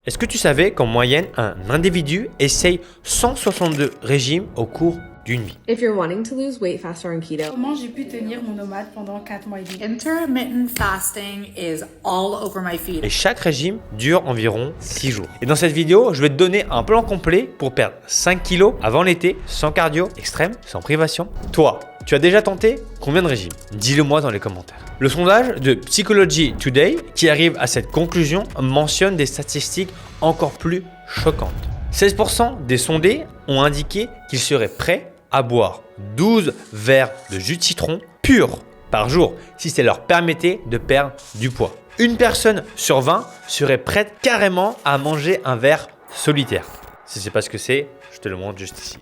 Est-ce que tu savais qu'en moyenne, un individu essaye 162 régimes au cours d'une vie? If you're wanting to lose weight faster on keto, Comment j'ai pu tenir mon nomade pendant 4 mois et demi? Intermittent fasting is all over my feed. Et chaque régime dure environ 6 jours. Et dans cette vidéo, je vais te donner un plan complet pour perdre 5 kilos avant l'été, sans cardio extrême, sans privation. Toi, tu as déjà tenté combien de régimes? Dis-le moi dans les commentaires. Le sondage de Psychology Today, qui arrive à cette conclusion, mentionne des statistiques encore plus choquantes. 16% des sondés ont indiqué qu'ils seraient prêts à boire 12 verres de jus de citron pur par jour si ça leur permettait de perdre du poids. Une personne sur 20 serait prête carrément à manger un verre solitaire. Si tu ne sais pas ce que c'est, je te le montre juste ici.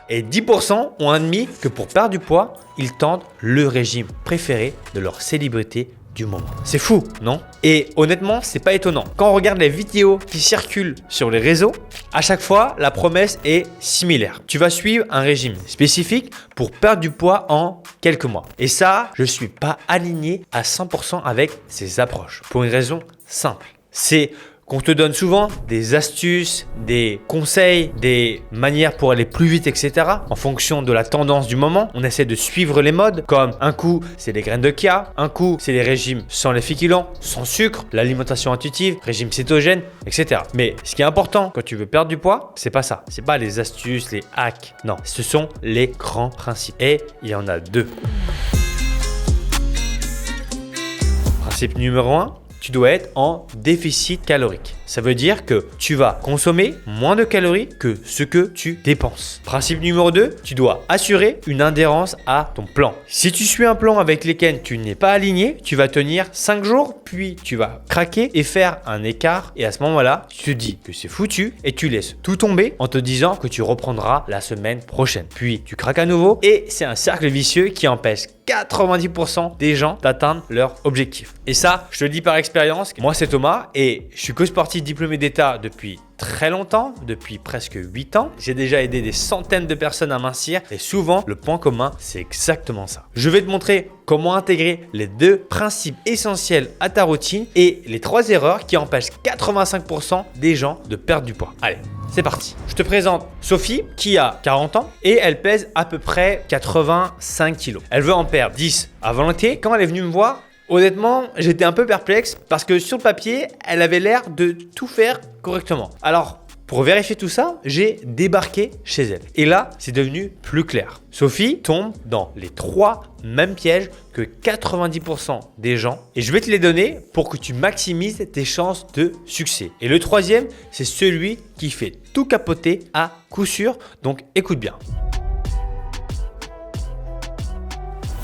Et 10% ont admis que pour perdre du poids, ils tentent le régime préféré de leur célébrité du moment. C'est fou, non? Et honnêtement, c'est pas étonnant. Quand on regarde les vidéos qui circulent sur les réseaux, à chaque fois, la promesse est similaire. Tu vas suivre un régime spécifique pour perdre du poids en quelques mois. Et ça, je suis pas aligné à 100% avec ces approches. Pour une raison simple. C'est qu'on te donne souvent des astuces, des conseils, des manières pour aller plus vite, etc. En fonction de la tendance du moment, on essaie de suivre les modes, comme un coup, c'est les graines de chia, un coup, c'est les régimes sans les féculents, sans sucre, l'alimentation intuitive, régime cétogène, etc. Mais ce qui est important quand tu veux perdre du poids, c'est pas ça. C'est pas les astuces, les hacks. Non, ce sont les grands principes. Et il y en a deux. Principe numéro 1. Tu dois être en déficit calorique. Ça veut dire que tu vas consommer moins de calories que ce que tu dépenses. Principe numéro 2, tu dois assurer une adhérence à ton plan. Si tu suis un plan avec lequel tu n'es pas aligné, tu vas tenir 5 jours, puis tu vas craquer et faire un écart. Et à ce moment-là, tu te dis que c'est foutu et tu laisses tout tomber en te disant que tu reprendras la semaine prochaine. Puis tu craques à nouveau et c'est un cercle vicieux qui empêche 90% des gens d'atteindre leur objectif. Et ça, je te le dis par expérience, moi c'est Thomas et je suis coach sportif diplômé d'État depuis très longtemps, depuis presque 8 ans. J'ai déjà aidé des centaines de personnes à mincir et souvent le point commun, c'est exactement ça. Je vais te montrer comment intégrer les 2 principes essentiels à ta routine et les 3 erreurs qui empêchent 85% des gens de perdre du poids. Allez, c'est parti. Je te présente Sophie qui a 40 ans et elle pèse à peu près 85 kilos. Elle veut en perdre 10 avant l'été. Quand elle est venue me voir, honnêtement, j'étais un peu perplexe parce que sur le papier, elle avait l'air de tout faire correctement. Alors, pour vérifier tout ça, j'ai débarqué chez elle. Et là, c'est devenu plus clair. Sophie tombe dans les 3 mêmes pièges que 90% des gens. Et je vais te les donner pour que tu maximises tes chances de succès. Et le 3e, c'est celui qui fait tout capoter à coup sûr. Donc, écoute bien.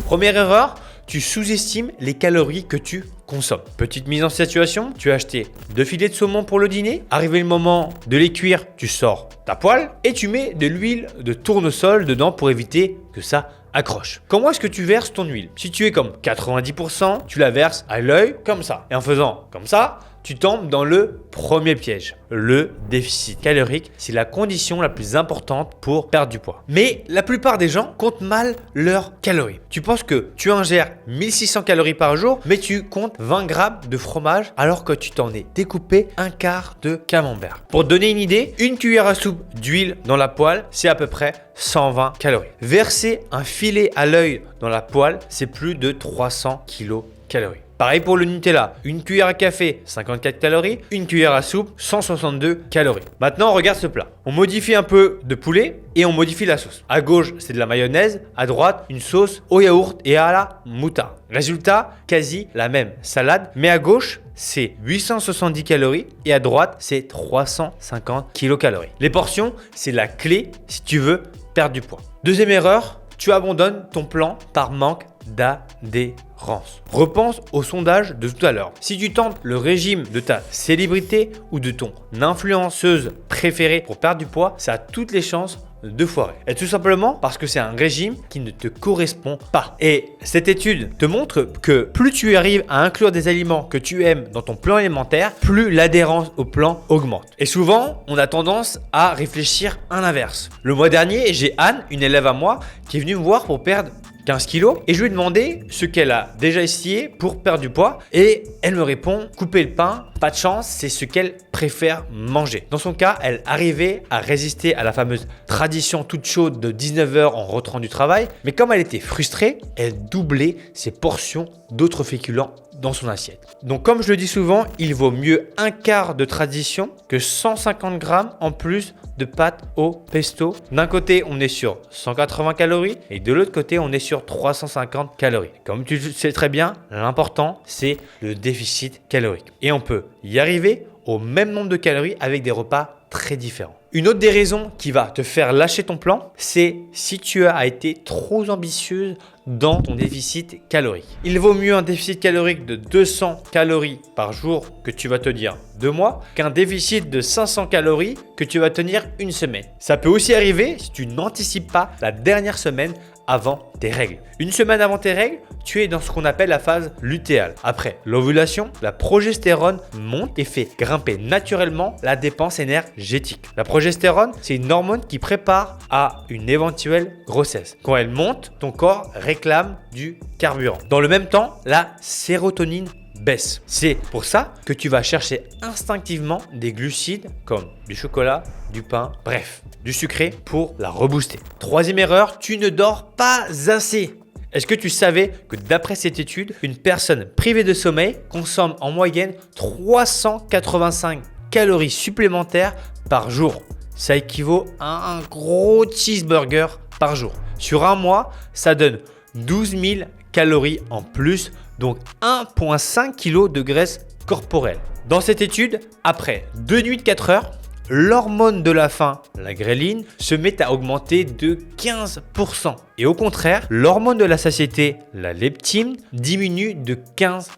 Première erreur, tu sous-estimes les calories que tu consommes. Petite mise en situation, tu as acheté 2 filets de saumon pour le dîner. Arrivé le moment de les cuire, tu sors ta poêle et tu mets de l'huile de tournesol dedans pour éviter que ça accroche. Comment est-ce que tu verses ton huile? Si tu es comme 90%, tu la verses à l'œil comme ça. Et en faisant comme ça, tu tombes dans le premier piège. Le déficit calorique, c'est la condition la plus importante pour perdre du poids. Mais la plupart des gens comptent mal leurs calories. Tu penses que tu ingères 1600 calories par jour, mais tu comptes 20 grammes de fromage alors que tu t'en es découpé un quart de camembert. Pour te donner une idée, une cuillère à soupe d'huile dans la poêle, c'est à peu près 120 calories. Verser un filet à l'œil dans la poêle, c'est plus de 300 kilocalories. Pareil pour le Nutella, une cuillère à café, 54 calories, une cuillère à soupe, 162 calories. Maintenant, regarde ce plat. On modifie un peu de poulet et on modifie la sauce. À gauche, c'est de la mayonnaise, à droite, une sauce au yaourt et à la moutarde. Résultat, quasi la même salade, mais à gauche, c'est 870 calories et à droite, c'est 350 kilocalories. Les portions, c'est la clé si tu veux perdre du poids. Deuxième erreur, tu abandonnes ton plan par manque d'adhérence. Repense au sondage de tout à l'heure. Si tu tentes le régime de ta célébrité ou de ton influenceuse préférée pour perdre du poids, ça a toutes les chances de foirer. Et tout simplement parce que c'est un régime qui ne te correspond pas. Et cette étude te montre que plus tu arrives à inclure des aliments que tu aimes dans ton plan alimentaire, plus l'adhérence au plan augmente. Et souvent, on a tendance à réfléchir à l'inverse. Le mois dernier, j'ai Anne, une élève à moi, qui est venue me voir pour perdre 15 kilos et je lui ai demandé ce qu'elle a déjà essayé pour perdre du poids et elle me répond couper le pain, pas de chance, c'est ce qu'elle préfère manger. Dans son cas, elle arrivait à résister à la fameuse tradition toute chaude de 19h en rentrant du travail, mais comme elle était frustrée, elle doublait ses portions d'autres féculents dans son assiette. Donc comme je le dis souvent, il vaut mieux un quart de tradition que 150 grammes en plus de pâtes au pesto. D'un côté, on est sur 180 calories et de l'autre côté, on est sur 350 calories. Comme tu le sais très bien, l'important, c'est le déficit calorique. Et on peut y arriver au même nombre de calories avec des repas très différents. Une autre des raisons qui va te faire lâcher ton plan, c'est si tu as été trop ambitieuse dans ton déficit calorique. Il vaut mieux un déficit calorique de 200 calories par jour que tu vas tenir 2 mois qu'un déficit de 500 calories que tu vas tenir une semaine. Ça peut aussi arriver si tu n'anticipes pas la dernière semaine avant tes règles. Une semaine avant tes règles, tu es dans ce qu'on appelle la phase lutéale. Après l'ovulation, la progestérone monte et fait grimper naturellement la dépense énergétique. La progestérone, c'est une hormone qui prépare à une éventuelle grossesse. Quand elle monte, ton corps réclame du carburant. Dans le même temps, la sérotonine baisse. C'est pour ça que tu vas chercher instinctivement des glucides comme du chocolat, du pain, bref, du sucré pour la rebooster. Troisième erreur, tu ne dors pas assez. Est-ce que tu savais que d'après cette étude, une personne privée de sommeil consomme en moyenne 385 calories supplémentaires par jour? Ça équivaut à un gros cheeseburger par jour. Sur un mois, ça donne 12 000 calories en plus, donc 1,5 kg de graisse corporelle. Dans cette étude, après 2 nuits de 4 heures, l'hormone de la faim, la gréline, se met à augmenter de 15%. Et au contraire, l'hormone de la satiété, la leptine, diminue de 15%.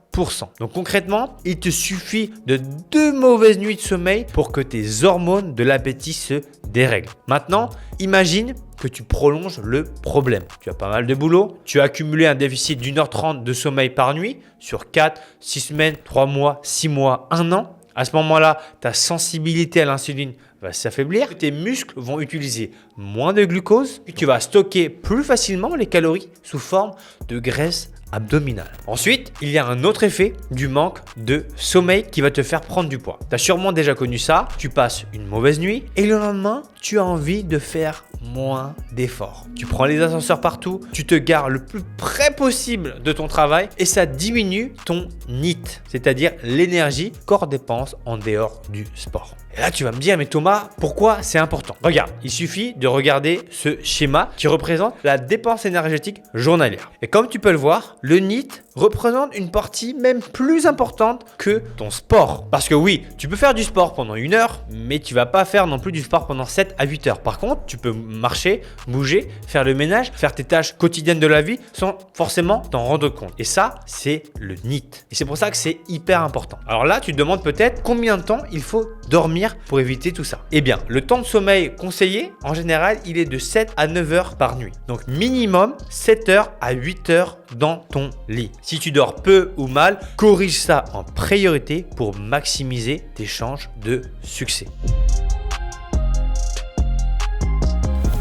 Donc concrètement, il te suffit de 2 mauvaises nuits de sommeil pour que tes hormones de l'appétit se dérèglent. Maintenant, imagine que tu prolonges le problème. Tu as pas mal de boulot, tu as accumulé un déficit d'1h30 de sommeil par nuit sur 4, 6 semaines, 3 mois, 6 mois, 1 an. À ce moment-là, ta sensibilité à l'insuline va s'affaiblir, tes muscles vont utiliser moins de glucose et tu vas stocker plus facilement les calories sous forme de graisse abdominale. Ensuite, il y a un autre effet du manque de sommeil qui va te faire prendre du poids. Tu as sûrement déjà connu ça, tu passes une mauvaise nuit et le lendemain, tu as envie de faire moins d'efforts. Tu prends les ascenseurs partout, tu te gares le plus près possible de ton travail et ça diminue ton NEAT, c'est-à-dire l'énergie corps dépense en dehors du sport. Et là, tu vas me dire, mais Thomas, pourquoi c'est important? Regarde, il suffit de regarder ce schéma qui représente la dépense énergétique journalière. Et comme tu peux le voir, le NEAT représente une partie même plus importante que ton sport. Parce que oui, tu peux faire du sport pendant 1 heure, mais tu vas pas faire non plus du sport pendant 7 à 8 heures. Par contre, tu peux marcher, bouger, faire le ménage, faire tes tâches quotidiennes de la vie sans forcément t'en rendre compte. Et ça, c'est le NEAT. Et c'est pour ça que c'est hyper important. Alors là, tu te demandes peut-être combien de temps il faut dormir pour éviter tout ça. Eh bien, le temps de sommeil conseillé, en général, il est de 7 à 9 heures par nuit. Donc minimum 7 heures à 8 heures dans ton lit. Si tu dors peu ou mal, corrige ça en priorité pour maximiser tes chances de succès.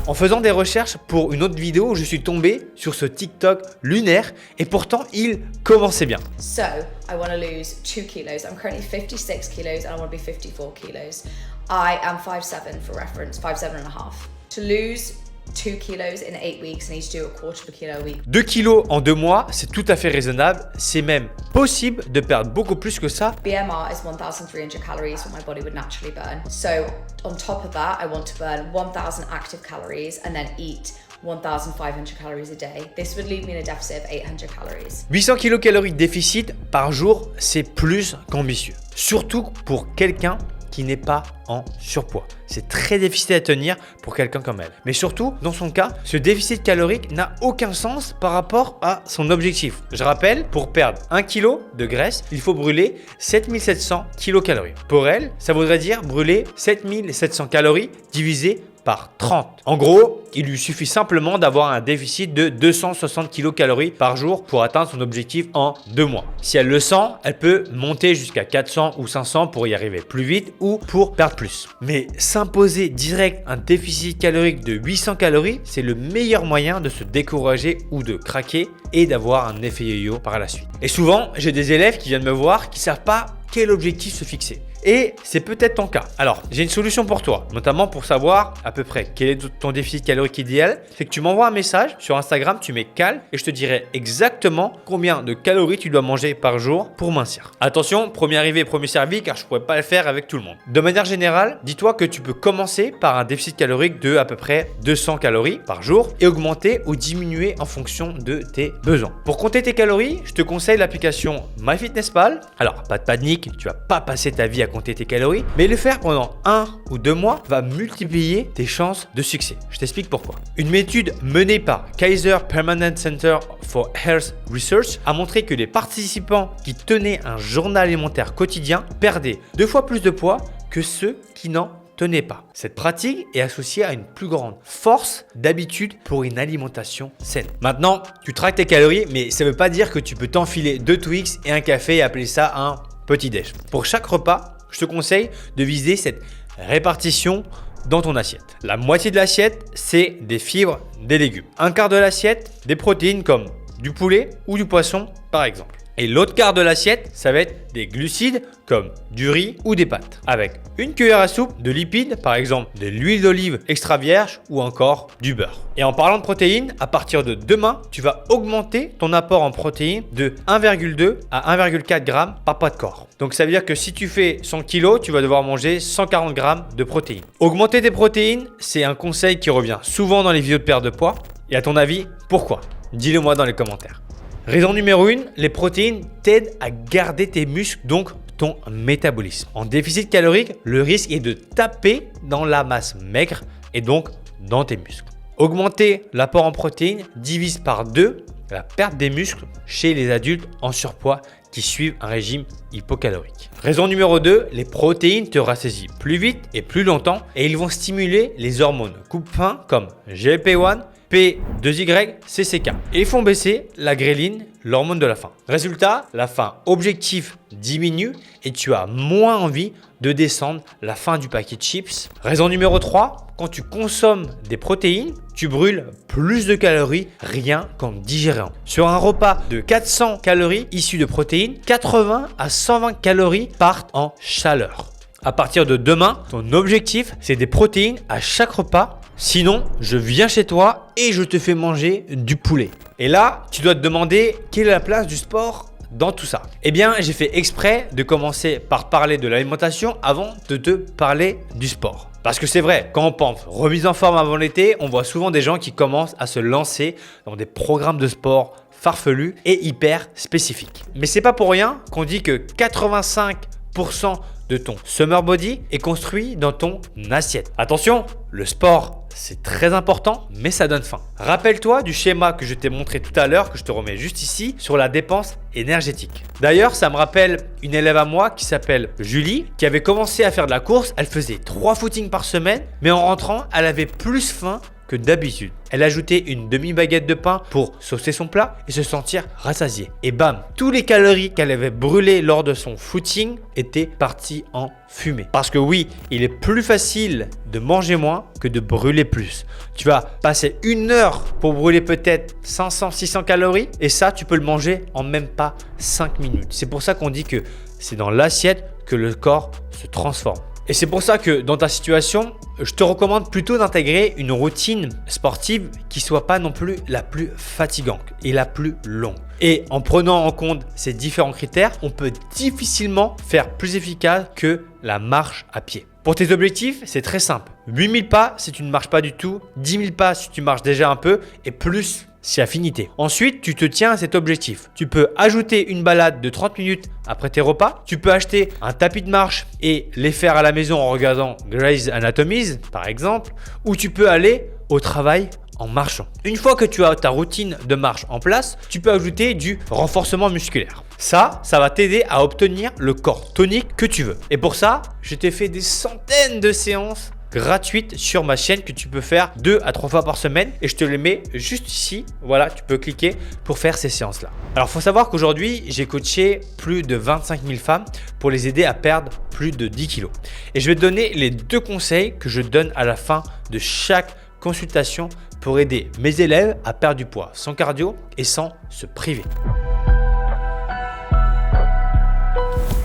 En faisant des recherches pour une autre vidéo, je suis tombé sur ce TikTok lunaire et pourtant il commençait bien. So, I want to lose 2 kilos. I'm currently 56 kilos and I want to be 54 kilos. I am 5'7" for reference, 5'7.5". To lose 2 kilos in 8 weeks, I need to do a quarter of a kilo a week. 2 kilos en 2 mois, c'est tout à fait raisonnable. C'est même possible de perdre beaucoup plus que ça. BMR is 1,300 calories, what my body would naturally burn. So, on top of that, I want to burn 1,000 active calories and then eat 1,500 calories a day. This would leave me in a deficit of 800 calories. 800 kilocalories de déficit par jour, c'est plus qu'ambitieux. Surtout pour quelqu'un qui n'est pas en surpoids. C'est très difficile à tenir pour quelqu'un comme elle. Mais surtout, dans son cas, ce déficit calorique n'a aucun sens par rapport à son objectif. Je rappelle, pour perdre 1 kg de graisse, il faut brûler 7700 kilocalories. Pour elle, ça voudrait dire brûler 7700 calories divisé par 30. En gros, il lui suffit simplement d'avoir un déficit de 260 kcal par jour pour atteindre son objectif en 2 mois. Si elle le sent, elle peut monter jusqu'à 400 ou 500 pour y arriver plus vite ou pour perdre plus. Mais s'imposer direct un déficit calorique de 800 calories, c'est le meilleur moyen de se décourager ou de craquer et d'avoir un effet yo-yo par la suite. Et souvent, j'ai des élèves qui viennent me voir qui ne savent pas quel objectif se fixer. Et c'est peut-être ton cas. Alors, j'ai une solution pour toi, notamment pour savoir à peu près quel est ton déficit calorique idéal. C'est que tu m'envoies un message sur Instagram, tu mets cal et je te dirai exactement combien de calories tu dois manger par jour pour mincir. Attention, premier arrivé, premier servi, car je ne pourrais pas le faire avec tout le monde. De manière générale, dis-toi que tu peux commencer par un déficit calorique de à peu près 200 calories par jour et augmenter ou diminuer en fonction de tes besoins. Pour compter tes calories, je te conseille l'application MyFitnessPal. Alors, pas de panique, tu vas pas passer ta vie à compter tes calories, mais le faire pendant 1 ou 2 mois va multiplier tes chances de succès. Je t'explique pourquoi. Une étude menée par Kaiser Permanente Center for Health Research a montré que les participants qui tenaient un journal alimentaire quotidien perdaient 2 fois plus de poids que ceux qui n'en tenaient pas. Cette pratique est associée à une plus grande force d'habitude pour une alimentation saine. Maintenant, tu traques tes calories, mais ça ne veut pas dire que tu peux t'enfiler 2 Twix et un café et appeler ça un petit déj. Pour chaque repas, je te conseille de viser cette répartition dans ton assiette. La moitié de l'assiette, c'est des fibres, des légumes. Un quart de l'assiette, des protéines comme du poulet ou du poisson par exemple. Et l'autre quart de l'assiette, ça va être des glucides comme du riz ou des pâtes. Avec une cuillère à soupe de lipides, par exemple de l'huile d'olive extra vierge ou encore du beurre. Et en parlant de protéines, à partir de demain, tu vas augmenter ton apport en protéines de 1,2 à 1,4 g par poids de corps. Donc ça veut dire que si tu fais 100 kg, tu vas devoir manger 140 g de protéines. Augmenter tes protéines, c'est un conseil qui revient souvent dans les vidéos de perte de poids. Et à ton avis, pourquoi? Dis-le moi dans les commentaires. Raison numéro 1, les protéines t'aident à garder tes muscles, donc ton métabolisme. En déficit calorique, le risque est de taper dans la masse maigre et donc dans tes muscles. Augmenter l'apport en protéines divise par 2 la perte des muscles chez les adultes en surpoids qui suivent un régime hypocalorique. Raison numéro 2, les protéines te rassasient plus vite et plus longtemps et ils vont stimuler les hormones coupe-faim comme GLP-1, P2Y, CCK et ils font baisser la gréline, l'hormone de la faim. Résultat, la faim objective diminue et tu as moins envie de descendre la fin du paquet de chips. Raison numéro 3, quand tu consommes des protéines, tu brûles plus de calories rien qu'en digérant. Sur un repas de 400 calories issues de protéines, 80 à 120 calories partent en chaleur. À partir de demain, ton objectif, c'est des protéines à chaque repas. Sinon, je viens chez toi et je te fais manger du poulet. Et là, tu dois te demander quelle est la place du sport dans tout ça. Eh bien, j'ai fait exprès de commencer par parler de l'alimentation avant de te parler du sport. Parce que c'est vrai, quand on pense remise en forme avant l'été, on voit souvent des gens qui commencent à se lancer dans des programmes de sport farfelus et hyper spécifiques. Mais c'est pas pour rien qu'on dit que 85% de ton summer body est construit dans ton assiette. Attention, le sport, c'est très important, mais ça donne faim. Rappelle-toi du schéma que je t'ai montré tout à l'heure, que je te remets juste ici, sur la dépense énergétique. D'ailleurs, ça me rappelle une élève à moi qui s'appelle Julie, qui avait commencé à faire de la course. Elle faisait 3 footings par semaine, mais en rentrant, elle avait plus faim que d'habitude. Elle ajoutait une demi-baguette de pain pour saucer son plat et se sentir rassasiée. Et bam, tous les calories qu'elle avait brûlées lors de son footing étaient parties en fumée. Parce que oui, il est plus facile de manger moins que de brûler plus. Tu vas passer 1 heure pour brûler peut-être 500-600 calories et ça, tu peux le manger en même pas 5 minutes. C'est pour ça qu'on dit que c'est dans l'assiette que le corps se transforme. Et c'est pour ça que dans ta situation, je te recommande plutôt d'intégrer une routine sportive qui soit pas non plus la plus fatigante et la plus longue. Et en prenant en compte ces différents critères, on peut difficilement faire plus efficace que la marche à pied. Pour tes objectifs, c'est très simple. 8000 pas si tu ne marches pas du tout, 10 000 pas si tu marches déjà un peu et plus si affinité. Ensuite, tu te tiens à cet objectif. Tu peux ajouter une balade de 30 minutes après tes repas. Tu peux acheter un tapis de marche et les faire à la maison en regardant Grey's Anatomy, par exemple. Ou tu peux aller au travail en marchant. Une fois que tu as ta routine de marche en place, tu peux ajouter du renforcement musculaire. Ça va t'aider à obtenir le corps tonique que tu veux. Et pour ça, je t'ai fait des centaines de séances gratuites sur ma chaîne que tu peux faire 2 à 3 fois par semaine et je te les mets juste ici. Voilà, tu peux cliquer pour faire ces séances-là. Alors, il faut savoir qu'aujourd'hui, j'ai coaché plus de 25 000 femmes pour les aider à perdre plus de 10 kilos. Et je vais te donner les 2 conseils que je donne à la fin de chaque consultation pour aider mes élèves à perdre du poids sans cardio et sans se priver.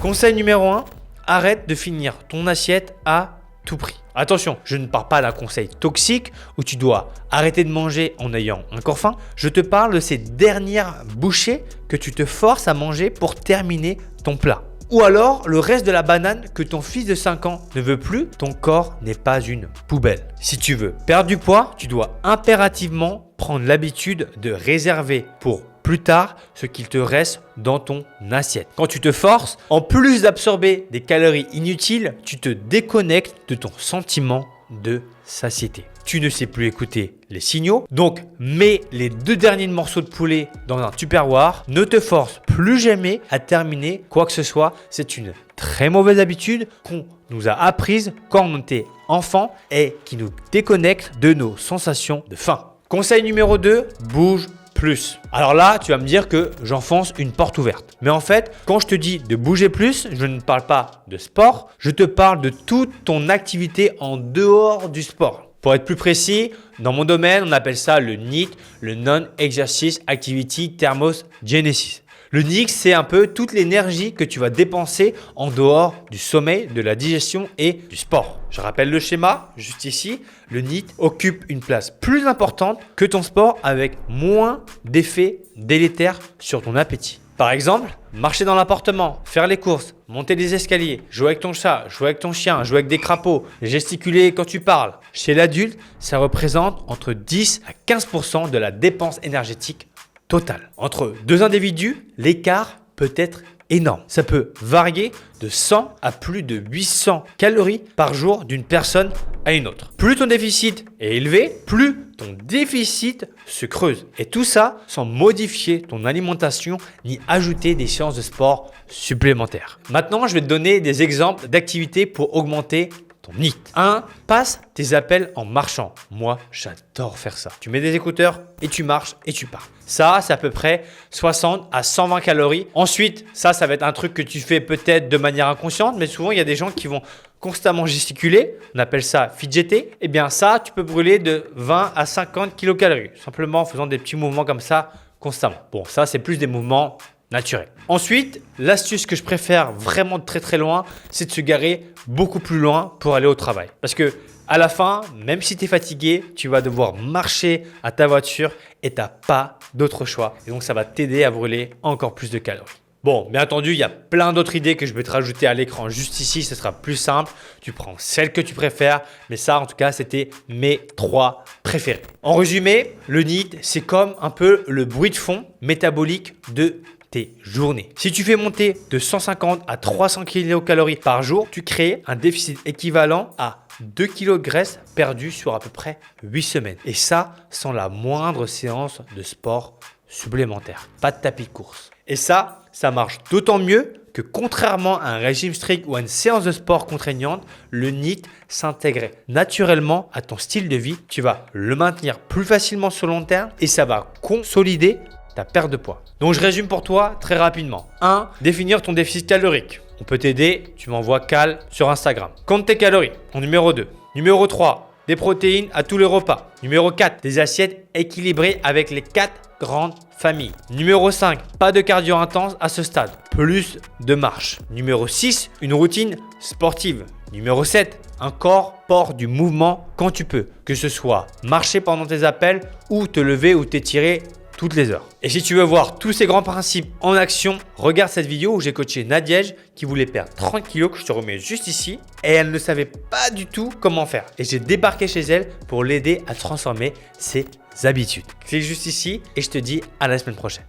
Conseil numéro 1, arrête de finir ton assiette à tout prix. Attention, je ne parle pas d'un conseil toxique où tu dois arrêter de manger en ayant encore faim. Je te parle de ces dernières bouchées que tu te forces à manger pour terminer ton plat. Ou alors le reste de la banane que ton fils de 5 ans ne veut plus, ton corps n'est pas une poubelle. Si tu veux perdre du poids, tu dois impérativement prendre l'habitude de réserver pour plus tard ce qu'il te reste dans ton assiette. Quand tu te forces, en plus d'absorber des calories inutiles, tu te déconnectes de ton sentiment de satiété. Tu ne sais plus écouter les signaux, donc mets les 2 derniers morceaux de poulet dans un tupperware. Ne te force plus jamais à terminer quoi que ce soit. C'est une très mauvaise habitude qu'on nous a apprise quand on était enfant et qui nous déconnecte de nos sensations de faim. Conseil numéro 2, bouge plus. Alors là, tu vas me dire que j'enfonce une porte ouverte. Mais en fait, quand je te dis de bouger plus, je ne parle pas de sport, je te parle de toute ton activité en dehors du sport. Pour être plus précis, dans mon domaine, on appelle ça le NEAT, le Non-Exercise Activity Thermogenesis. Le NEAT, c'est un peu toute l'énergie que tu vas dépenser en dehors du sommeil, de la digestion et du sport. Je rappelle le schéma, juste ici. Le NEAT occupe une place plus importante que ton sport avec moins d'effets délétères sur ton appétit. Par exemple, marcher dans l'appartement, faire les courses, monter des escaliers, jouer avec ton chat, jouer avec ton chien, jouer avec des crapauds, gesticuler quand tu parles. Chez l'adulte, ça représente entre 10 à 15% de la dépense énergétique totale. Entre 2 individus, l'écart peut être énorme. Ça peut varier de 100 à plus de 800 calories par jour d'une personne à une autre. Plus ton déficit est élevé, plus ton déficit se creuse. Et tout ça sans modifier ton alimentation ni ajouter des séances de sport supplémentaires. Maintenant, je vais te donner des exemples d'activités pour augmenter ton NEAT. 1. Passe tes appels en marchant. Moi, j'adore faire ça. Tu mets des écouteurs et tu marches et tu pars. Ça, c'est à peu près 60 à 120 calories. Ensuite, ça va être un truc que tu fais peut-être de manière inconsciente, mais souvent, il y a des gens qui vont constamment gesticuler. On appelle ça fidgeter. Eh bien, ça, tu peux brûler de 20 à 50 kilocalories, simplement en faisant des petits mouvements comme ça constamment. Bon, ça, c'est plus des mouvements naturel. Ensuite, l'astuce que je préfère vraiment de très très loin, c'est de se garer beaucoup plus loin pour aller au travail. Parce que à la fin, même si tu es fatigué, tu vas devoir marcher à ta voiture et tu n'as pas d'autre choix. Et donc, ça va t'aider à brûler encore plus de calories. Bon, bien entendu, il y a plein d'autres idées que je vais te rajouter à l'écran juste ici. Ce sera plus simple. Tu prends celle que tu préfères. Mais ça, en tout cas, c'était mes 3 préférés. En résumé, le NEAT, c'est comme un peu le bruit de fond métabolique de tes journées. Si tu fais monter de 150 à 300 kilocalories par jour, tu crées un déficit équivalent à 2 kg de graisse perdue sur à peu près 8 semaines. Et ça, sans la moindre séance de sport supplémentaire. Pas de tapis de course. Et ça marche d'autant mieux que contrairement à un régime strict ou à une séance de sport contraignante, le NEAT s'intègre naturellement à ton style de vie. Tu vas le maintenir plus facilement sur le long terme et ça va consolider ta perte de poids. Donc, je résume pour toi très rapidement. 1. Définir ton déficit calorique. On peut t'aider, tu m'envoies Cal sur Instagram. Compte tes calories, en numéro 2. Numéro 3, des protéines à tous les repas. Numéro 4, des assiettes équilibrées avec les 4 grandes familles. Numéro 5, pas de cardio intense à ce stade, plus de marche. Numéro 6, une routine sportive. Numéro 7, un corps porte du mouvement quand tu peux, que ce soit marcher pendant tes appels ou te lever ou t'étirer toutes les heures. Et si tu veux voir tous ces grands principes en action, regarde cette vidéo où j'ai coaché Nadiège qui voulait perdre 30 kilos que je te remets juste ici et elle ne savait pas du tout comment faire. Et j'ai débarqué chez elle pour l'aider à transformer ses habitudes. Clique juste ici et je te dis à la semaine prochaine.